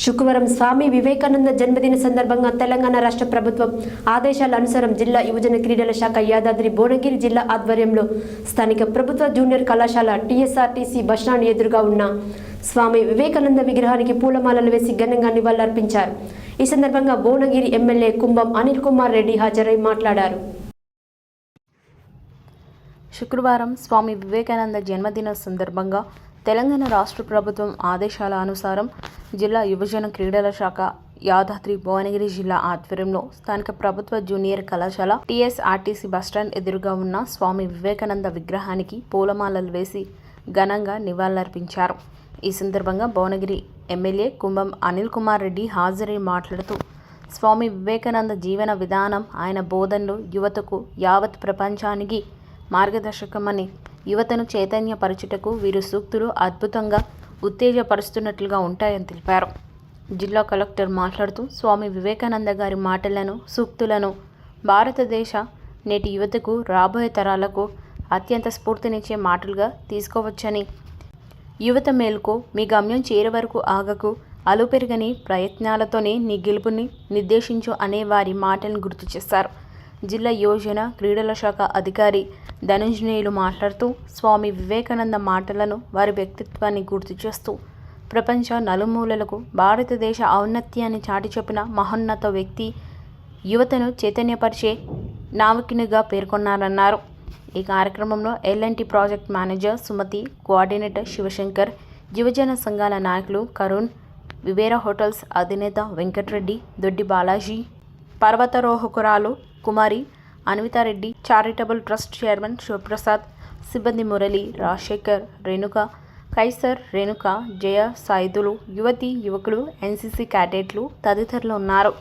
శుక్రవారం స్వామి వివేకానంద జన్మదిన సందర్భంగా తెలంగాణ రాష్ట్ర ప్రభుత్వం ఆదేశాల అనుసారం జిల్లా యువజన క్రీడల శాఖ యాదాద్రి భువనగిరి జిల్లా ఆధ్వర్యంలో స్థానిక ప్రభుత్వ జూనియర్ కళాశాల టీఎస్ఆర్టీసీ బస్టాండ్ ఎదురుగా ఉన్న స్వామి వివేకానంద విగ్రహానికి పూలమాలలు వేసి ఘనంగా నివాళులర్పించారు. ఈ సందర్భంగా భువనగిరి ఎమ్మెల్యే కుంభం అనిల్ కుమార్ రెడ్డి హాజరై మాట్లాడారు. శుక్రవారం స్వామి వివేకానంద జన్మదిన సందర్భంగా తెలంగాణ రాష్ట్ర ప్రభుత్వం ఆదేశాల అనుసారం జిల్లా యువజన క్రీడల శాఖ యాదాద్రి భువనగిరి జిల్లా ఆధ్వర్యంలో స్థానిక ప్రభుత్వ జూనియర్ కళాశాల టీఎస్ఆర్టీసీ బస్టాండ్ ఎదురుగా ఉన్న స్వామి వివేకానంద విగ్రహానికి పూలమాలలు వేసి ఘనంగా నివాళులర్పించారు. ఈ సందర్భంగా భువనగిరి ఎమ్మెల్యే కుంభం అనిల్ కుమార్ రెడ్డి హాజరై మాట్లాడుతూ స్వామి వివేకానంద జీవన విధానం, ఆయన బోధనలు యువతకు, యావత్ ప్రపంచానికి మార్గదర్శకమని, యువతను చైతన్యపరచుటకు వీరు సూక్తులు అద్భుతంగా ఉత్తేజపరుస్తున్నట్లుగా ఉంటాయని తెలిపారు. జిల్లా కలెక్టర్ మాట్లాడుతూ స్వామి వివేకానంద గారి మాటలను, సూక్తులను భారతదేశ నేటి యువతకు, రాబోయే తరాలకు అత్యంత స్ఫూర్తినిచ్చే మాటలుగా తీసుకోవచ్చని, యువత మేలుకో, మీ గమ్యం చేరే వరకు ఆగకు, అలుపెరగని ప్రయత్నాలతోనే నీ గెలుపుని నిర్దేశించు అనే వారి మాటలను గుర్తు చేశారు. జిల్లా యువజన క్రీడల శాఖ అధికారి ధనుంజనేయులు మాట్లాడుతూ స్వామి వివేకానంద మాటలను, వారి వ్యక్తిత్వాన్ని గుర్తు చేస్తూ ప్రపంచ నలుమూలలకు భారతదేశ ఔన్నత్యాన్ని చాటి చెప్పిన మహోన్నత వ్యక్తి, యువతను చైతన్యపరిచే నావికునిగా పేర్కొన్నారన్నారు. ఈ కార్యక్రమంలో LNT project manager Sumathi, coordinator Shivashankar, యువజన సంఘాల నాయకులు కరుణ్, వివేరా హోటల్స్ అధినేత వెంకటరెడ్డి, దొడ్డి బాలాజీ, పర్వతారోహకురాలు కుమారి Anvithareddy, charitable trust chairman Shivaprasad, సిబ్బంది మురళి, రాజశేఖర్, రేణుక, కైసర్, రేణుక, జయ, సాయిదులు, యువతి, యువకులు, ఎన్సీసీ క్యాడెట్లు తదితరులు ఉన్నారు.